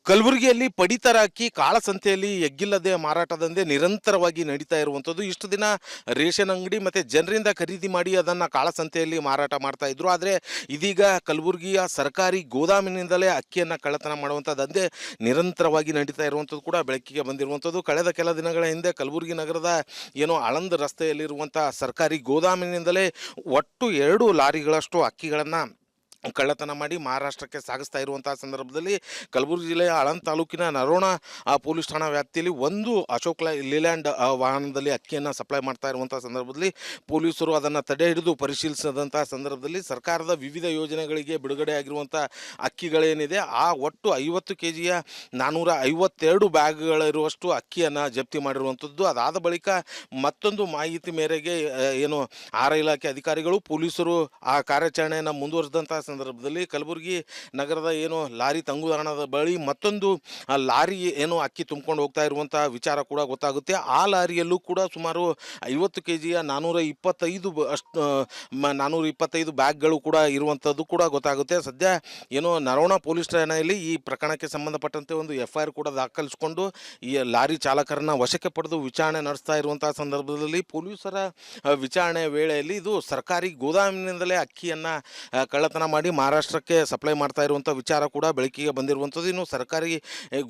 ಕಲಬುರಗಿಯಲ್ಲಿ ಪಡಿತರ ಅಕ್ಕಿ ಕಾಳಸಂತೆಯಲ್ಲಿ ಎಗ್ಗಿಲ್ಲದೆ ಮಾರಾಟದಂದೇ ನಿರಂತರವಾಗಿ ನಡೀತಾ ಇರುವಂಥದ್ದು. ಇಷ್ಟು ದಿನ ರೇಷನ್ ಅಂಗಡಿ ಮತ್ತು ಜನರಿಂದ ಖರೀದಿ ಮಾಡಿ ಅದನ್ನು ಕಾಳಸಂತೆಯಲ್ಲಿ ಮಾರಾಟ ಮಾಡ್ತಾ ಇದ್ರು. ಆದರೆ ಇದೀಗ ಕಲಬುರಗಿಯ ಸರ್ಕಾರಿ ಗೋದಾಮಿನಿಂದಲೇ ಅಕ್ಕಿಯನ್ನು ಕಳ್ಳತನ ಮಾಡುವಂಥ ದಂಧೆ ನಿರಂತರವಾಗಿ ನಡೀತಾ ಇರುವಂಥದ್ದು ಕೂಡ ಬೆಳಕಿಗೆ ಬಂದಿರುವಂಥದ್ದು. ಕಳೆದ ಕೆಲ ದಿನಗಳ ಹಿಂದೆ ಕಲಬುರಗಿ ನಗರದ ಆಳಂದ್ ರಸ್ತೆಯಲ್ಲಿರುವಂಥ ಸರ್ಕಾರಿ ಗೋದಾಮಿನಿಂದಲೇ ಒಟ್ಟು 2 ಲಾರಿಗಳಷ್ಟು ಅಕ್ಕಿಗಳನ್ನು ಕಳ್ಳತನ ಮಾಡಿ ಮಹಾರಾಷ್ಟ್ರಕ್ಕೆ ಸಾಗಿಸ್ತಾ ಇರುವಂತಹ ಸಂದರ್ಭದಲ್ಲಿ ಕಲಬುರಗಿ ಜಿಲ್ಲೆಯ ಆಳಂದ್ ತಾಲೂಕಿನ ನರೋಣ ಪೊಲೀಸ್ ಠಾಣಾ ವ್ಯಾಪ್ತಿಯಲ್ಲಿ ಒಂದು ಅಶೋಕ್ ಲೇಲ್ಯಾಂಡ್ ವಾಹನದಲ್ಲಿ ಅಕ್ಕಿಯನ್ನು ಸಪ್ಲೈ ಮಾಡ್ತಾ ಇರುವಂಥ ಸಂದರ್ಭದಲ್ಲಿ ಪೊಲೀಸರು ಅದನ್ನು ತಡೆ ಹಿಡಿದು ಪರಿಶೀಲಿಸಿದಂಥ ಸಂದರ್ಭದಲ್ಲಿ ಸರ್ಕಾರದ ವಿವಿಧ ಯೋಜನೆಗಳಿಗೆ ಬಿಡುಗಡೆ ಆಗಿರುವಂಥ ಅಕ್ಕಿಗಳೇನಿದೆ ಆ ಒಟ್ಟು 50 kg 452 ಬ್ಯಾಗ್ಗಳಿರುವಷ್ಟು ಅಕ್ಕಿಯನ್ನು ಜಪ್ತಿ ಮಾಡಿರುವಂಥದ್ದು. ಅದಾದ ಬಳಿಕ ಮತ್ತೊಂದು ಮಾಹಿತಿ ಮೇರೆಗೆ ಆಹಾರ ಇಲಾಖೆ ಅಧಿಕಾರಿಗಳು ಪೊಲೀಸರು ಆ ಕಾರ್ಯಾಚರಣೆಯನ್ನು ಮುಂದುವರೆಸಿದಂಥ ಸಂದರ್ಭದಲ್ಲಿ ಕಲಬುರಗಿ ನಗರದ ಲಾರಿ ತಂಗುದಾಣದ ಬಳಿ ಮತ್ತೊಂದು ಲಾರಿ ಅಕ್ಕಿ ತುಂಬಿಕೊಂಡು ಹೋಗ್ತಾ ಇರುವಂತಹ ವಿಚಾರ ಕೂಡ ಗೊತ್ತಾಗುತ್ತೆ. ಆ ಲಾರಿಯಲ್ಲೂ ಕೂಡ ಸುಮಾರು 50 kg 425 ಬ್ಯಾಗ್ಗಳು ಕೂಡ ಇರುವಂಥದ್ದು ಕೂಡ ಗೊತ್ತಾಗುತ್ತೆ. ಸದ್ಯ ನರೋಣ ಪೊಲೀಸ್ ಠಾಣೆಯಲ್ಲಿ ಈ ಪ್ರಕರಣಕ್ಕೆ ಸಂಬಂಧಪಟ್ಟಂತೆ ಒಂದು FIR ಕೂಡ ದಾಖಲಿಸಿಕೊಂಡು ಈ ಲಾರಿ ಚಾಲಕರನ್ನ ವಶಕ್ಕೆ ಪಡೆದು ವಿಚಾರಣೆ ನಡೆಸ್ತಾ ಇರುವಂತಹ ಸಂದರ್ಭದಲ್ಲಿ ಪೊಲೀಸರ ವಿಚಾರಣೆ ವೇಳೆಯಲ್ಲಿ ಇದು ಸರ್ಕಾರಿ ಗೋದಾಮಿನಿಂದಲೇ ಅಕ್ಕಿಯನ್ನು ಕಳ್ಳತನ ಮಾಡಿ ಮಹಾರಾಷ್ಟ್ರಕ್ಕೆ ಸಪ್ಲೈ ಮಾಡ್ತಾ ಇರುವಂಥ ವಿಚಾರ ಕೂಡ ಬೆಳಕಿಗೆ ಬಂದಿರುವಂಥದ್ದು. ಇನ್ನು ಸರ್ಕಾರಿ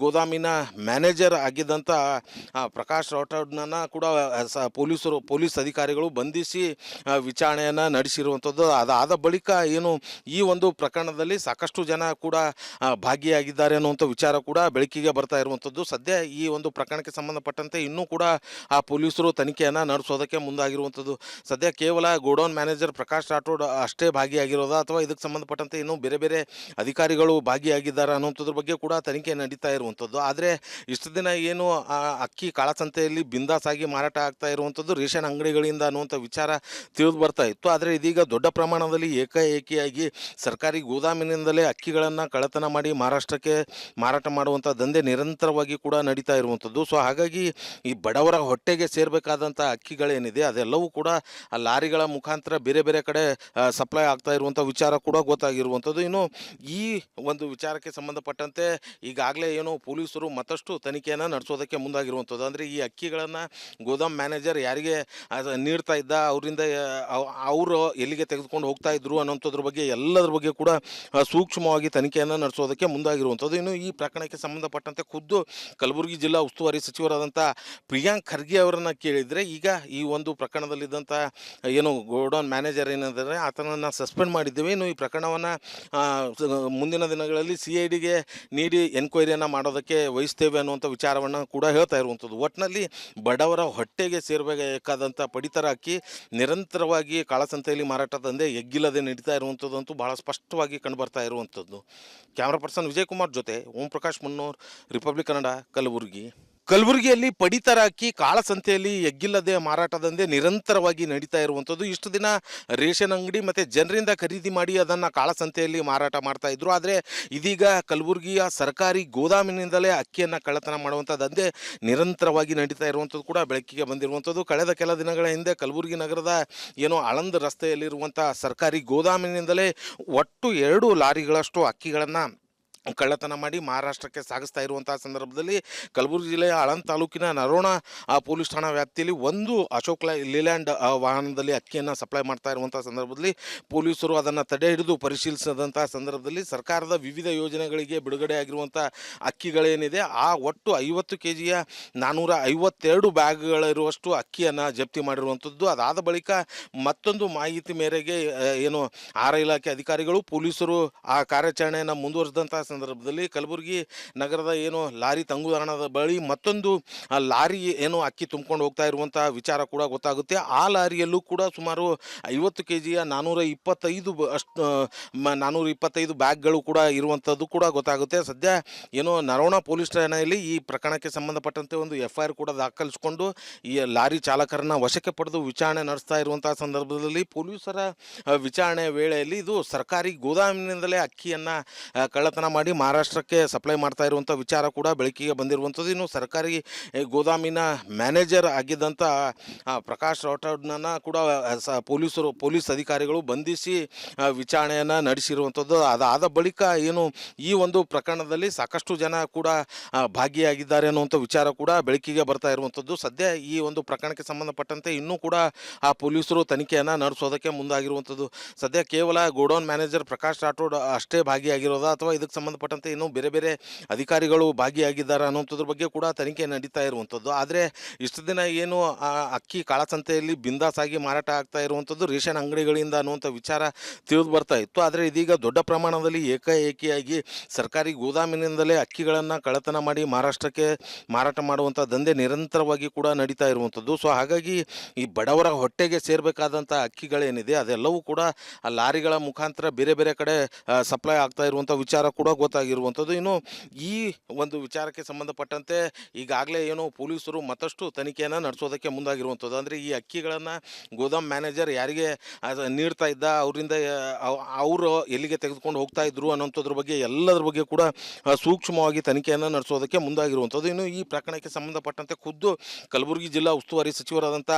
ಗೋದಾಮಿನ ಮ್ಯಾನೇಜರ್ ಆಗಿದ್ದಂಥ ಪ್ರಕಾಶ್ ರಾಠೋಡ್ನನ್ನು ಕೂಡ ಪೊಲೀಸ್ ಅಧಿಕಾರಿಗಳು ಬಂಧಿಸಿ ವಿಚಾರಣೆಯನ್ನು ನಡೆಸಿರುವಂಥದ್ದು. ಅದಾದ ಬಳಿಕ ಈ ಒಂದು ಪ್ರಕರಣದಲ್ಲಿ ಸಾಕಷ್ಟು ಜನ ಕೂಡ ಭಾಗಿಯಾಗಿದ್ದಾರೆ ಅನ್ನುವಂಥ ವಿಚಾರ ಕೂಡ ಬೆಳಕಿಗೆ ಬರ್ತಾ ಇರುವಂಥದ್ದು. ಸದ್ಯ ಈ ಒಂದು ಪ್ರಕರಣಕ್ಕೆ ಸಂಬಂಧಪಟ್ಟಂತೆ ಇನ್ನೂ ಕೂಡ ಪೊಲೀಸರು ತನಿಖೆಯನ್ನು ನಡೆಸೋದಕ್ಕೆ ಮುಂದಾಗಿರುವಂಥದ್ದು. ಸದ್ಯ ಕೇವಲ ಗೋಡೌನ್ ಮ್ಯಾನೇಜರ್ ಪ್ರಕಾಶ್ ರಾಠೋಡ್ ಅಷ್ಟೇ ಭಾಗಿಯಾಗಿರೋದಾ ಅಥವಾ ಇದಕ್ಕೆ ಸಂಬಂಧಪಟ್ಟಂತೆ ಇನ್ನೂ ಬೇರೆ ಬೇರೆ ಅಧಿಕಾರಿಗಳು ಭಾಗಿಯಾಗಿದ್ದಾರೆ ಅನ್ನುವಂಥದ್ರ ಬಗ್ಗೆ ಕೂಡ ತನಿಖೆ ನಡೀತಾ ಇರುವಂಥದ್ದು. ಆದರೆ ಇಷ್ಟು ದಿನ ಅಕ್ಕಿ ಕಾಳಸಂತೆಯಲ್ಲಿ ಬಿಂದಾಸಾಗಿ ಮಾರಾಟ ಆಗ್ತಾ ಇರುವಂಥದ್ದು ರೇಷನ್ ಅಂಗಡಿಗಳಿಂದ ಅನ್ನುವಂಥ ವಿಚಾರ ತಿಳಿದು ಬರ್ತಾ ಇತ್ತು. ಆದರೆ ಇದೀಗ ದೊಡ್ಡ ಪ್ರಮಾಣದಲ್ಲಿ ಏಕಾಏಕಿಯಾಗಿ ಸರ್ಕಾರಿ ಗೋದಾಮಿನಿಂದಲೇ ಅಕ್ಕಿಗಳನ್ನು ಕಳ್ಳತನ ಮಾಡಿ ಮಹಾರಾಷ್ಟ್ರಕ್ಕೆ ಮಾರಾಟ ಮಾಡುವಂಥ ದಂಧೆ ನಿರಂತರವಾಗಿ ಕೂಡ ನಡೀತಾ ಇರುವಂಥದ್ದು. ಸೊ ಹಾಗಾಗಿ ಈ ಬಡವರ ಹೊಟ್ಟೆಗೆ ಸೇರಬೇಕಾದಂಥ ಅಕ್ಕಿಗಳೇನಿದೆ ಅದೆಲ್ಲವೂ ಕೂಡ ಆ ಲಾರಿಗಳ ಮುಖಾಂತರ ಬೇರೆ ಬೇರೆ ಕಡೆ ಸಪ್ಲೈ ಆಗ್ತಾ ಇರುವಂಥ ವಿಚಾರ ಕೂಡ ಗೊತ್ತಾಗಿರುವಂಥದ್ದು. ಇನ್ನು ಈ ಒಂದು ವಿಚಾರಕ್ಕೆ ಸಂಬಂಧಪಟ್ಟಂತೆ ಈಗಾಗಲೇ ಪೊಲೀಸರು ಮತ್ತಷ್ಟು ತನಿಖೆಯನ್ನು ನಡೆಸೋದಕ್ಕೆ ಮುಂದಾಗಿರುವಂಥದ್ದು. ಅಂದರೆ ಈ ಅಕ್ಕಿಗಳನ್ನು ಗೋದಾಮ್ ಮ್ಯಾನೇಜರ್ ಯಾರಿಗೆ ನೀಡ್ತಾ ಇದ್ದ, ಅವರಿಂದ ಅವರು ಎಲ್ಲಿಗೆ ತೆಗೆದುಕೊಂಡು ಹೋಗ್ತಾ ಇದ್ರು ಅನ್ನೋಂಥದ್ರ ಬಗ್ಗೆ ಎಲ್ಲದರ ಬಗ್ಗೆ ಕೂಡ ಸೂಕ್ಷ್ಮವಾಗಿ ತನಿಖೆಯನ್ನು ನಡೆಸೋದಕ್ಕೆ ಮುಂದಾಗಿರುವಂಥದ್ದು. ಇನ್ನು ಈ ಪ್ರಕರಣಕ್ಕೆ ಸಂಬಂಧಪಟ್ಟಂತೆ ಖುದ್ದು ಕಲಬುರಗಿ ಜಿಲ್ಲಾ ಉಸ್ತುವಾರಿ ಸಚಿವರಾದಂಥ ಪ್ರಿಯಾಂಕ್ ಖರ್ಗೆ ಅವರನ್ನು ಕೇಳಿದರೆ ಈಗ ಈ ಒಂದು ಪ್ರಕರಣದಲ್ಲಿದ್ದಂಥ ಗೋಡೌನ್ ಮ್ಯಾನೇಜರ್ ಏನಿದ್ದಾರೆ ಆತನನ್ನು ಸಸ್ಪೆಂಡ್ ಮಾಡಿದ್ದೇವೆ, ಇನ್ನು ಈ ಪ್ರಕರಣವನ್ನು ಮುಂದಿನ ದಿನಗಳಲ್ಲಿ CIDಗೆ ನೀಡಿ ಎನ್ಕ್ವೈರಿಯನ್ನು ಮಾಡೋದಕ್ಕೆ ವಹಿಸ್ತೇವೆ ಅನ್ನುವಂಥ ವಿಚಾರವನ್ನು ಕೂಡ ಹೇಳ್ತಾ ಇರುವಂಥದ್ದು. ಒಟ್ಟಿನಲ್ಲಿ ಬಡವರ ಹೊಟ್ಟೆಗೆ ಸೇರಬೇಕಾದಂಥ ಪಡಿತರ ಅಕ್ಕಿ ನಿರಂತರವಾಗಿ ಕಾಳಸಂತೆಯಲ್ಲಿ ಮಾರಾಟ ದಂಧೆ ಎಗ್ಗಿಲ್ಲದೆ ನಡೀತಾ ಇರುವಂಥದ್ದು ಅಂತೂ ಬಹಳ ಸ್ಪಷ್ಟವಾಗಿ ಕಂಡುಬರ್ತಾ ಇರುವಂಥದ್ದು. ಕ್ಯಾಮ್ರಾ ಪರ್ಸನ್ ವಿಜಯ್ ಕುಮಾರ್ ಜೊತೆ ಓಂ ಪ್ರಕಾಶ್ ಮುನ್ನೂರ್, ರಿಪಬ್ಲಿಕ್ ಕನ್ನಡ, ಕಲಬುರಗಿ. ಕಲಬುರಗಿಯಲ್ಲಿ ಪಡಿತರ ಅಕ್ಕಿ ಕಾಳಸಂತೆಯಲ್ಲಿ ಎಗ್ಗಿಲ್ಲದೆ ಮಾರಾಟದಂದೇ ನಿರಂತರವಾಗಿ ನಡೀತಾ ಇರುವಂಥದ್ದು. ಇಷ್ಟು ದಿನ ರೇಷನ್ ಅಂಗಡಿ ಮತ್ತು ಜನರಿಂದ ಖರೀದಿ ಮಾಡಿ ಅದನ್ನು ಕಾಳಸಂತೆಯಲ್ಲಿ ಮಾರಾಟ ಮಾಡ್ತಾ ಇದ್ರು. ಆದರೆ ಇದೀಗ ಕಲಬುರಗಿಯ ಸರ್ಕಾರಿ ಗೋದಾಮಿನಿಂದಲೇ ಅಕ್ಕಿಯನ್ನು ಕಳ್ಳತನ ಮಾಡುವಂಥ ದಂಧೆ ನಿರಂತರವಾಗಿ ನಡೀತಾ ಇರುವಂಥದ್ದು ಕೂಡ ಬೆಳಕಿಗೆ ಬಂದಿರುವಂಥದ್ದು. ಕಳೆದ ಕೆಲ ದಿನಗಳ ಹಿಂದೆ ಕಲಬುರಗಿ ನಗರದ ಆಳಂದ್ ರಸ್ತೆಯಲ್ಲಿರುವಂಥ ಸರ್ಕಾರಿ ಗೋದಾಮಿನಿಂದಲೇ ಒಟ್ಟು 2 ಲಾರಿಗಳಷ್ಟು ಅಕ್ಕಿಗಳನ್ನು ಕಳ್ಳತನ ಮಾಡಿ ಮಹಾರಾಷ್ಟ್ರಕ್ಕೆ ಸಾಗಿಸ್ತಾ ಇರುವಂತಹ ಸಂದರ್ಭದಲ್ಲಿ ಕಲಬುರಗಿ ಜಿಲ್ಲೆಯ ಆಳಂದ್ ತಾಲೂಕಿನ ನರೋಣ ಪೊಲೀಸ್ ಠಾಣಾ ವ್ಯಾಪ್ತಿಯಲ್ಲಿ ಒಂದು ಅಶೋಕ್ ಲೇಲ್ಯಾಂಡ್ ವಾಹನದಲ್ಲಿ ಅಕ್ಕಿಯನ್ನು ಸಪ್ಲೈ ಮಾಡ್ತಾ ಇರುವಂಥ ಸಂದರ್ಭದಲ್ಲಿ ಪೊಲೀಸರು ಅದನ್ನು ತಡೆ ಹಿಡಿದು ಪರಿಶೀಲಿಸಿದಂಥ ಸಂದರ್ಭದಲ್ಲಿ ಸರ್ಕಾರದ ವಿವಿಧ ಯೋಜನೆಗಳಿಗೆ ಬಿಡುಗಡೆ ಆಗಿರುವಂಥ ಅಕ್ಕಿಗಳೇನಿದೆ ಆ ಒಟ್ಟು 50 kg 452 ಬ್ಯಾಗ್ಗಳಿರುವಷ್ಟು ಅಕ್ಕಿಯನ್ನು ಜಪ್ತಿ ಮಾಡಿರುವಂಥದ್ದು. ಅದಾದ ಬಳಿಕ ಮತ್ತೊಂದು ಮಾಹಿತಿ ಮೇರೆಗೆ ಆಹಾರ ಇಲಾಖೆ ಅಧಿಕಾರಿಗಳು ಪೊಲೀಸರು ಆ ಕಾರ್ಯಾಚರಣೆಯನ್ನು ಮುಂದುವರೆಸಿದಂಥ ಸಂದರ್ಭದಲ್ಲಿ ಕಲಬುರಗಿ ನಗರದ ಲಾರಿ ತಂಗುದಾಣದ ಬಳಿ ಮತ್ತೊಂದು ಲಾರಿ ಅಕ್ಕಿ ತುಂಬಿಕೊಂಡು ಹೋಗ್ತಾ ಇರುವಂತಹ ವಿಚಾರ ಕೂಡ ಗೊತ್ತಾಗುತ್ತೆ. ಆ ಲಾರಿಯಲ್ಲೂ ಕೂಡ ಸುಮಾರು 50 kg 425 ಬ್ಯಾಗ್ಗಳು ಕೂಡ ಇರುವಂಥದ್ದು ಕೂಡ ಗೊತ್ತಾಗುತ್ತೆ. ಸದ್ಯ ನರೋಣ ಪೊಲೀಸ್ ಠಾಣೆಯಲ್ಲಿ ಈ ಪ್ರಕರಣಕ್ಕೆ ಸಂಬಂಧಪಟ್ಟಂತೆ ಒಂದು FIR ಕೂಡ ದಾಖಲಿಸಿಕೊಂಡು ಈ ಲಾರಿ ಚಾಲಕರನ್ನ ವಶಕ್ಕೆ ಪಡೆದು ವಿಚಾರಣೆ ನಡೆಸ್ತಾ ಇರುವಂತಹ ಸಂದರ್ಭದಲ್ಲಿ ಪೊಲೀಸರ ವಿಚಾರಣೆ ವೇಳೆಯಲ್ಲಿ ಇದು ಸರ್ಕಾರಿ ಗೋದಾಮಿನಿಂದಲೇ ಅಕ್ಕಿಯನ್ನು ಕಳ್ಳತನ ಮಾಡಿ ಮಾಡಿ ಮಹಾರಾಷ್ಟ್ರಕ್ಕೆ ಸಪ್ಲೈ ಮಾಡ್ತಾ ಇರುವಂಥ ವಿಚಾರ ಕೂಡ ಬೆಳಕಿಗೆ ಬಂದಿರುವಂಥದ್ದು. ಇನ್ನು ಸರ್ಕಾರಿ ಗೋದಾಮಿನ ಮ್ಯಾನೇಜರ್ ಆಗಿದ್ದಂಥ ಪ್ರಕಾಶ್ ರಾಠೋಡ್ನನ್ನು ಕೂಡ ಪೊಲೀಸ್ ಅಧಿಕಾರಿಗಳು ಬಂಧಿಸಿ ವಿಚಾರಣೆಯನ್ನು ನಡೆಸಿರುವಂಥದ್ದು. ಅದಾದ ಬಳಿಕ ಏನು ಈ ಒಂದು ಪ್ರಕರಣದಲ್ಲಿ ಸಾಕಷ್ಟು ಜನ ಕೂಡ ಭಾಗಿಯಾಗಿದ್ದಾರೆ ಅನ್ನುವಂಥ ವಿಚಾರ ಕೂಡ ಬೆಳಕಿಗೆ ಬರ್ತಾ ಇರುವಂಥದ್ದು. ಸದ್ಯ ಈ ಒಂದು ಪ್ರಕರಣಕ್ಕೆ ಸಂಬಂಧಪಟ್ಟಂತೆ ಇನ್ನೂ ಕೂಡ ಆ ಪೊಲೀಸರು ತನಿಖೆಯನ್ನು ನಡೆಸೋದಕ್ಕೆ ಮುಂದಾಗಿರುವಂಥದ್ದು. ಸದ್ಯ ಕೇವಲ ಗೋಡೌನ್ ಮ್ಯಾನೇಜರ್ ಪ್ರಕಾಶ್ ರಾಠೋಡ್ ಅಷ್ಟೇ ಭಾಗಿಯಾಗಿರೋದಾ ಅಥವಾ ಇದಕ್ಕೆ ಸಂಬಂಧಪಟ್ಟಂತೆ ಇನ್ನೂ ಬೇರೆ ಬೇರೆ ಅಧಿಕಾರಿಗಳು ಭಾಗಿಯಾಗಿದ್ದಾರೆ ಅನ್ನೋಂಥದ್ರ ಬಗ್ಗೆ ಕೂಡ ತನಿಖೆ ನಡೀತಾ ಇರುವಂಥದ್ದು. ಆದರೆ ಇಷ್ಟು ದಿನ ಏನು ಅಕ್ಕಿ ಕಾಳಸಂತೆಯಲ್ಲಿ ಬಿಂದಾಸಾಗಿ ಮಾರಾಟ ಆಗ್ತಾ ಇರುವಂಥದ್ದು ರೇಷನ್ ಅಂಗಡಿಗಳಿಂದ ಅನ್ನುವಂಥ ವಿಚಾರ ತಿಳಿದು ಬರ್ತಾ ಇತ್ತು. ಆದರೆ ಇದೀಗ ದೊಡ್ಡ ಪ್ರಮಾಣದಲ್ಲಿ ಏಕಾಏಕಿಯಾಗಿ ಸರ್ಕಾರಿ ಗೋದಾಮಿನಿಂದಲೇ ಅಕ್ಕಿಗಳನ್ನು ಕಳ್ಳತನ ಮಾಡಿ ಮಹಾರಾಷ್ಟ್ರಕ್ಕೆ ಮಾರಾಟ ಮಾಡುವಂಥ ದಂಧೆ ನಿರಂತರವಾಗಿ ಕೂಡ ನಡೀತಾ ಇರುವಂಥದ್ದು. ಸೊ ಹಾಗಾಗಿ ಈ ಬಡವರ ಹೊಟ್ಟೆಗೆ ಸೇರಬೇಕಾದಂಥ ಅಕ್ಕಿಗಳೇನಿದೆ ಅದೆಲ್ಲವೂ ಕೂಡ ಆ ಲಾರಿಗಳ ಮುಖಾಂತರ ಬೇರೆ ಬೇರೆ ಕಡೆ ಸಪ್ಲೈ ಆಗ್ತಾ ಇರುವಂಥ ವಿಚಾರ ಕೂಡ ಗೊತ್ತಾಗಿರುವಂಥದ್ದು. ಇನ್ನು ಈ ಒಂದು ವಿಚಾರಕ್ಕೆ ಸಂಬಂಧಪಟ್ಟಂತೆ ಈಗಾಗಲೇ ಏನು ಪೊಲೀಸರು ಮತ್ತಷ್ಟು ತನಿಖೆಯನ್ನು ನಡೆಸೋದಕ್ಕೆ ಮುಂದಾಗಿರುವಂಥದ್ದು. ಅಂದರೆ ಈ ಅಕ್ಕಿಗಳನ್ನು ಗೋದಾಮ್ ಮ್ಯಾನೇಜರ್ ಯಾರಿಗೆ ನೀಡ್ತಾ ಇದ್ದ, ಅವರಿಂದ ಅವರು ಎಲ್ಲಿಗೆ ತೆಗೆದುಕೊಂಡು ಹೋಗ್ತಾ ಇದ್ರು ಅನ್ನೋಂಥದ್ರ ಬಗ್ಗೆ ಎಲ್ಲದರ ಬಗ್ಗೆ ಕೂಡ ಸೂಕ್ಷ್ಮವಾಗಿ ತನಿಖೆಯನ್ನು ನಡೆಸೋದಕ್ಕೆ ಮುಂದಾಗಿರುವಂಥದ್ದು. ಇನ್ನು ಈ ಪ್ರಕರಣಕ್ಕೆ ಸಂಬಂಧಪಟ್ಟಂತೆ ಖುದ್ದು ಕಲಬುರಗಿ ಜಿಲ್ಲಾ ಉಸ್ತುವಾರಿ ಸಚಿವರಾದಂಥ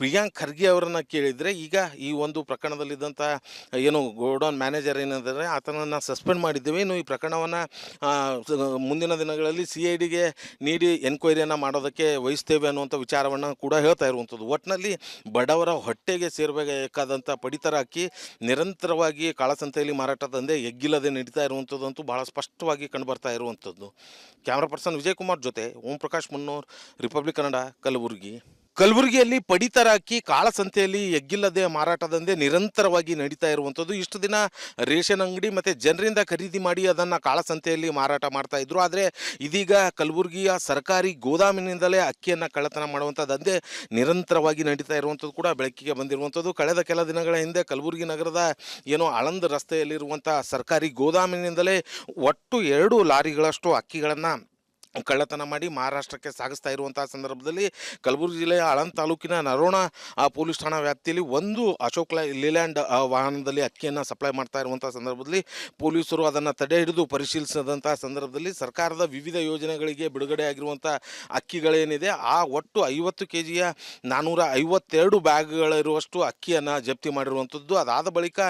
ಪ್ರಿಯಾಂಕ್ ಖರ್ಗೆ ಅವರನ್ನು ಕೇಳಿದರೆ ಈಗ ಈ ಒಂದು ಪ್ರಕರಣದಲ್ಲಿದ್ದಂಥ ಏನು ಗೋಡೌನ್ ಮ್ಯಾನೇಜರ್ ಏನಿದ್ದಾರೆ ಆತನನ್ನು ಸಸ್ಪೆಂಡ್ ಮಾಡಿದ್ದೇವೆ, ಇನ್ನು ಈ ಪ್ರಕರಣವನ್ನು ಮುಂದಿನ ದಿನಗಳಲ್ಲಿ CIDಗೆ ನೀಡಿ ಎನ್ಕ್ವೈರಿಯನ್ನು ಮಾಡೋದಕ್ಕೆ ವಹಿಸ್ತೇವೆ ಅನ್ನುವಂಥ ವಿಚಾರವನ್ನು ಕೂಡ ಹೇಳ್ತಾ ಇರುವಂಥದ್ದು. ಒಟ್ಟಿನಲ್ಲಿ ಬಡವರ ಹೊಟ್ಟೆಗೆ ಸೇರಬೇಕಾದಂಥ ಪಡಿತರ ಅಕ್ಕಿ ನಿರಂತರವಾಗಿ ಕಾಳಸಂತೆಯಲ್ಲಿ ಮಾರಾಟ ದಂಧೆ ಎಗ್ಗಿಲ್ಲದೆ ನಡೀತಾ ಇರುವಂಥದ್ದು ಅಂತೂ ಬಹಳ ಸ್ಪಷ್ಟವಾಗಿ ಕಂಡುಬರ್ತಾ ಇರುವಂಥದ್ದು. ಕ್ಯಾಮ್ರಾ ಪರ್ಸನ್ ವಿಜಯ್ ಕುಮಾರ್ ಜೊತೆ ಓಂ ಪ್ರಕಾಶ್ ಮುನ್ನೂರ್, ರಿಪಬ್ಲಿಕ್ ಕನ್ನಡ, ಕಲಬುರಗಿ. ಕಲಬುರಗಿಯಲ್ಲಿ ಪಡಿತರ ಅಕ್ಕಿ ಕಾಳಸಂತೆಯಲ್ಲಿ ಎಗ್ಗಿಲ್ಲದೆ ಮಾರಾಟದಂದೇ ನಿರಂತರವಾಗಿ ನಡೀತಾ ಇರುವಂಥದ್ದು. ಇಷ್ಟು ದಿನ ರೇಷನ್ ಅಂಗಡಿ ಮತ್ತು ಜನರಿಂದ ಖರೀದಿ ಮಾಡಿ ಅದನ್ನು ಕಾಳಸಂತೆಯಲ್ಲಿ ಮಾರಾಟ ಮಾಡ್ತಾ ಇದ್ರು. ಆದರೆ ಇದೀಗ ಕಲಬುರಗಿಯ ಸರ್ಕಾರಿ ಗೋದಾಮಿನಿಂದಲೇ ಅಕ್ಕಿಯನ್ನು ಕಳ್ಳತನ ಮಾಡುವಂಥ ದಂಧೆ ನಿರಂತರವಾಗಿ ನಡೀತಾ ಇರುವಂಥದ್ದು ಕೂಡ ಬೆಳಕಿಗೆ ಬಂದಿರುವಂಥದ್ದು. ಕಳೆದ ಕೆಲ ದಿನಗಳ ಹಿಂದೆ ಕಲಬುರಗಿ ನಗರದ ಏನೋ ಆಳಂದ್ ರಸ್ತೆಯಲ್ಲಿರುವಂಥ ಸರ್ಕಾರಿ ಗೋದಾಮಿನಿಂದಲೇ ಒಟ್ಟು 2 ಲಾರಿಗಳಷ್ಟು ಅಕ್ಕಿಗಳನ್ನು ಕಳ್ಳತನ ಮಾಡಿ ಮಹಾರಾಷ್ಟ್ರಕ್ಕೆ ಸಾಗಿಸ್ತಾ ಇರುವಂತಹ ಸಂದರ್ಭದಲ್ಲಿ ಕಲಬುರಗಿ ಜಿಲ್ಲೆಯ ಆಳಂದ್ ತಾಲೂಕಿನ ನರೋಣ ಪೊಲೀಸ್ ಠಾಣಾ ವ್ಯಾಪ್ತಿಯಲ್ಲಿ ಒಂದು ಅಶೋಕ್ ಲೇಲ್ಯಾಂಡ್ ವಾಹನದಲ್ಲಿ ಅಕ್ಕಿಯನ್ನು ಸಪ್ಲೈ ಮಾಡ್ತಾ ಇರುವಂಥ ಸಂದರ್ಭದಲ್ಲಿ ಪೊಲೀಸರು ಅದನ್ನು ತಡೆ ಹಿಡಿದು ಪರಿಶೀಲಿಸಿದಂಥ ಸಂದರ್ಭದಲ್ಲಿ ಸರ್ಕಾರದ ವಿವಿಧ ಯೋಜನೆಗಳಿಗೆ ಬಿಡುಗಡೆ ಆಗಿರುವಂಥ ಅಕ್ಕಿಗಳೇನಿದೆ ಆ ಒಟ್ಟು 50 kgಯ 452 ಬ್ಯಾಗ್ಗಳಿರುವಷ್ಟು ಅಕ್ಕಿಯನ್ನು ಜಪ್ತಿ ಮಾಡಿರುವಂಥದ್ದು. ಅದಾದ ಬಳಿಕ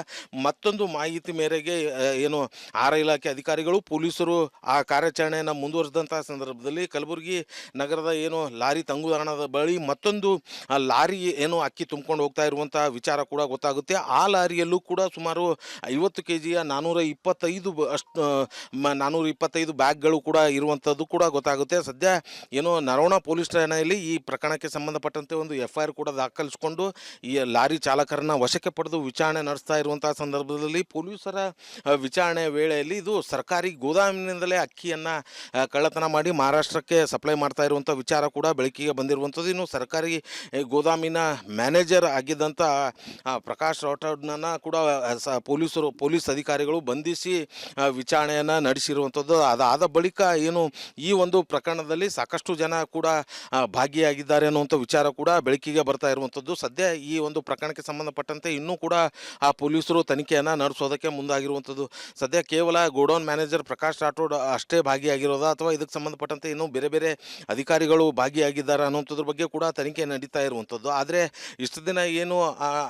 ಮತ್ತೊಂದು ಮಾಹಿತಿ ಮೇರೆಗೆ ಏನು ಆಹಾರ ಇಲಾಖೆ ಅಧಿಕಾರಿಗಳು ಪೊಲೀಸರು ಆ ಕಾರ್ಯಾಚರಣೆಯನ್ನು ಮುಂದುವರೆಸಿದಂಥ ಸಂದರ್ಭದಲ್ಲಿ ಕಲಬುರಗಿ ನಗರದ ಏನು ಲಾರಿ ತಂಗುದಾಣದ ಬಳಿ ಮತ್ತೊಂದು ಲಾರಿ ಏನು ಅಕ್ಕಿ ತುಂಬಿಕೊಂಡು ಹೋಗ್ತಾ ಇರುವಂತಹ ವಿಚಾರ ಕೂಡ ಗೊತ್ತಾಗುತ್ತೆ. ಆ ಲಾರಿಯಲ್ಲೂ ಕೂಡ ಸುಮಾರು 50 kgಯ 425 ಬ್ಯಾಗ್ಗಳು ಕೂಡ ಇರುವಂಥದ್ದು ಕೂಡ ಗೊತ್ತಾಗುತ್ತೆ. ಸದ್ಯ ಏನು ನರೋಣ ಪೊಲೀಸ್ ಠಾಣೆಯಲ್ಲಿ ಈ ಪ್ರಕರಣಕ್ಕೆ ಸಂಬಂಧಪಟ್ಟಂತೆ ಒಂದು FIR ಕೂಡ ದಾಖಲಿಸಿಕೊಂಡು ಈ ಲಾರಿ ಚಾಲಕರನ್ನ ವಶಕ್ಕೆ ಪಡೆದು ವಿಚಾರಣೆ ನಡೆಸ್ತಾ ಇರುವಂತಹ ಸಂದರ್ಭದಲ್ಲಿ ಪೊಲೀಸರ ವಿಚಾರಣೆ ವೇಳೆಯಲ್ಲಿ ಇದು ಸರ್ಕಾರಿ ಗೋದಾಮಿನಿಂದಲೇ ಅಕ್ಕಿಯನ್ನು ಕಳ್ಳತನ ಮಾಡಿ ಮಹಾರಾಷ್ಟ್ರಕ್ಕೆ ಸಪ್ಲೈ ಮಾಡ್ತಾ ಇರುವಂಥ ವಿಚಾರ ಕೂಡ ಬೆಳಕಿಗೆ ಬಂದಿರುವಂಥದ್ದು. ಇನ್ನು ಸರ್ಕಾರಿ ಗೋದಾಮಿನ ಮ್ಯಾನೇಜರ್ ಆಗಿದ್ದಂಥ ಪ್ರಕಾಶ್ ರಾಠೋಡ್ನನ್ನು ಕೂಡ ಪೊಲೀಸ್ ಅಧಿಕಾರಿಗಳು ಬಂಧಿಸಿ ವಿಚಾರಣೆಯನ್ನು ನಡೆಸಿರುವಂಥದ್ದು. ಅದಾದ ಬಳಿಕ ಏನು ಈ ಒಂದು ಪ್ರಕರಣದಲ್ಲಿ ಸಾಕಷ್ಟು ಜನ ಕೂಡ ಭಾಗಿಯಾಗಿದ್ದಾರೆ ಅನ್ನುವಂಥ ವಿಚಾರ ಕೂಡ ಬೆಳಕಿಗೆ ಬರ್ತಾ ಇರುವಂಥದ್ದು. ಸದ್ಯ ಈ ಒಂದು ಪ್ರಕರಣಕ್ಕೆ ಸಂಬಂಧಪಟ್ಟಂತೆ ಇನ್ನೂ ಕೂಡ ಆ ಪೊಲೀಸರು ತನಿಖೆಯನ್ನು ನಡೆಸೋದಕ್ಕೆ ಮುಂದಾಗಿರುವಂಥದ್ದು. ಸದ್ಯ ಕೇವಲ ಗೋಡೌನ್ ಮ್ಯಾನೇಜರ್ ಪ್ರಕಾಶ್ ರಾಠೋಡ್ ಅಷ್ಟೇ ಭಾಗಿಯಾಗಿರೋದಾ ಅಥವಾ ಇದಕ್ಕೆ ಸಂಬಂಧಪಟ್ಟಂತೆ ಇನ್ನೂ ಬೇರೆ ಬೇರೆ ಅಧಿಕಾರಿಗಳು ಭಾಗಿಯಾಗಿದ್ದಾರೆ ಅನ್ನೋಂಥದ್ರ ಬಗ್ಗೆ ಕೂಡ ತನಿಖೆ ನಡೀತಾ ಇರುವಂಥದ್ದು. ಆದರೆ ಇಷ್ಟು ದಿನ ಏನು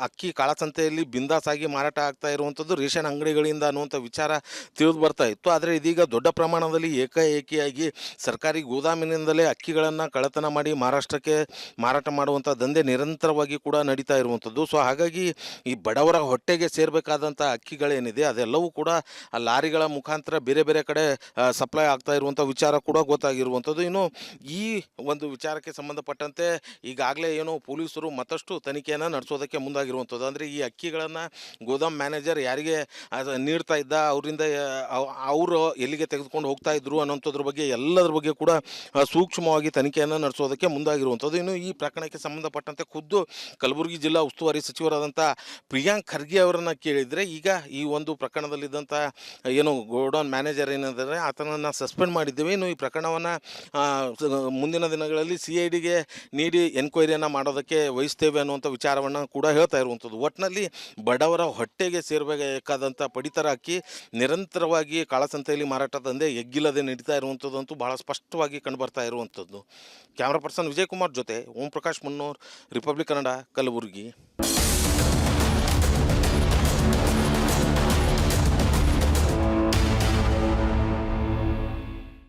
ಅಕ್ಕಿ ಕಾಳಸಂತೆಯಲ್ಲಿ ಬಿಂದಾಸಾಗಿ ಮಾರಾಟ ಆಗ್ತಾ ಇರುವಂಥದ್ದು ರೇಷನ್ ಅಂಗಡಿಗಳಿಂದ ಅನ್ನುವಂಥ ವಿಚಾರ ತಿಳಿದು ಬರ್ತಾ ಇತ್ತು. ಆದರೆ ಇದೀಗ ದೊಡ್ಡ ಪ್ರಮಾಣದಲ್ಲಿ ಏಕಾಏಕಿಯಾಗಿ ಸರ್ಕಾರಿ ಗೋದಾಮಿನಿಂದಲೇ ಅಕ್ಕಿಗಳನ್ನು ಕಳ್ಳತನ ಮಾಡಿ ಮಹಾರಾಷ್ಟ್ರಕ್ಕೆ ಮಾರಾಟ ಮಾಡುವಂಥ ದಂಧೆ ನಿರಂತರವಾಗಿ ಕೂಡ ನಡೀತಾ ಇರುವಂಥದ್ದು. ಸೊ ಹಾಗಾಗಿ ಈ ಬಡವರ ಹೊಟ್ಟೆಗೆ ಸೇರಬೇಕಾದಂಥ ಅಕ್ಕಿಗಳೇನಿದೆ ಅದೆಲ್ಲವೂ ಕೂಡ ಆ ಲಾರಿಗಳ ಮುಖಾಂತರ ಬೇರೆ ಬೇರೆ ಕಡೆ ಸಪ್ಲೈ ಆಗ್ತಾ ಇರುವಂಥ ವಿಚಾರ ಕೂಡ ಗೊತ್ತಾಗಿರುವಂಥದ್ದು. ಇನ್ನು ಈ ಒಂದು ವಿಚಾರಕ್ಕೆ ಸಂಬಂಧಪಟ್ಟಂತೆ ಈಗಾಗಲೇ ಏನು ಪೊಲೀಸರು ಮತ್ತಷ್ಟು ತನಿಖೆಯನ್ನು ನಡೆಸೋದಕ್ಕೆ ಮುಂದಾಗಿರುವಂಥದ್ದು. ಅಂದರೆ ಈ ಅಕ್ಕಿಗಳನ್ನು ಗೋದಾಮ್ ಮ್ಯಾನೇಜರ್ ಯಾರಿಗೆ ನೀಡ್ತಾ ಇದ್ದ, ಅವರಿಂದ ಅವರು ಎಲ್ಲಿಗೆ ತೆಗೆದುಕೊಂಡು ಹೋಗ್ತಾ ಇದ್ರು ಅನ್ನೋಂಥದ್ರ ಬಗ್ಗೆ ಎಲ್ಲದರ ಬಗ್ಗೆ ಕೂಡ ಸೂಕ್ಷ್ಮವಾಗಿ ತನಿಖೆಯನ್ನು ನಡೆಸೋದಕ್ಕೆ ಮುಂದಾಗಿರುವಂಥದ್ದು. ಇನ್ನು ಈ ಪ್ರಕರಣಕ್ಕೆ ಸಂಬಂಧಪಟ್ಟಂತೆ ಖುದ್ದು ಕಲಬುರಗಿ ಜಿಲ್ಲಾ ಉಸ್ತುವಾರಿ ಸಚಿವರಾದಂಥ ಪ್ರಿಯಾಂಕ್ ಖರ್ಗೆ ಅವರನ್ನು ಕೇಳಿದರೆ ಈಗ ಈ ಒಂದು ಪ್ರಕರಣದಲ್ಲಿದ್ದಂಥ ಏನು ಗೋಡೌನ್ ಮ್ಯಾನೇಜರ್ ಏನಿದ್ದಾರೆ ಆತನನ್ನು ಸಸ್ಪೆಂಡ್ ಮಾಡಿದ್ದೇವೆ, ಇನ್ನು ಈ ಪ್ರಕರಣ ಪ್ರಕರಣವನ್ನು ಮುಂದಿನ ದಿನಗಳಲ್ಲಿ CIDಗೆ ನೀಡಿ ಎನ್ಕ್ವೈರಿಯನ್ನು ಮಾಡೋದಕ್ಕೆ ವಹಿಸ್ತೇವೆ ಅನ್ನುವಂಥ ವಿಚಾರವನ್ನು ಕೂಡ ಹೇಳ್ತಾ ಇರುವಂಥದ್ದು. ಒಟ್ಟಿನಲ್ಲಿ ಬಡವರ ಹೊಟ್ಟೆಗೆ ಸೇರಬೇಕಾದಂಥ ಪಡಿತರ ಅಕ್ಕಿ ನಿರಂತರವಾಗಿ ಕಾಳಸಂತೆಯಲ್ಲಿ ಮಾರಾಟ ದಂಧೆ ಎಗ್ಗಿಲ್ಲದೆ ನಡೀತಾ ಇರುವಂಥದ್ದಂತೂ ಬಹಳ ಸ್ಪಷ್ಟವಾಗಿ ಕಂಡುಬರ್ತಾ ಇರುವಂಥದ್ದು. ಕ್ಯಾಮ್ರಾ ಪರ್ಸನ್ ವಿಜಯಕುಮಾರ್ ಜೊತೆ ಓಂ ಪ್ರಕಾಶ್ ಮುನ್ನೂರ್, ರಿಪಬ್ಲಿಕ್ ಕನ್ನಡ, ಕಲಬುರಗಿ.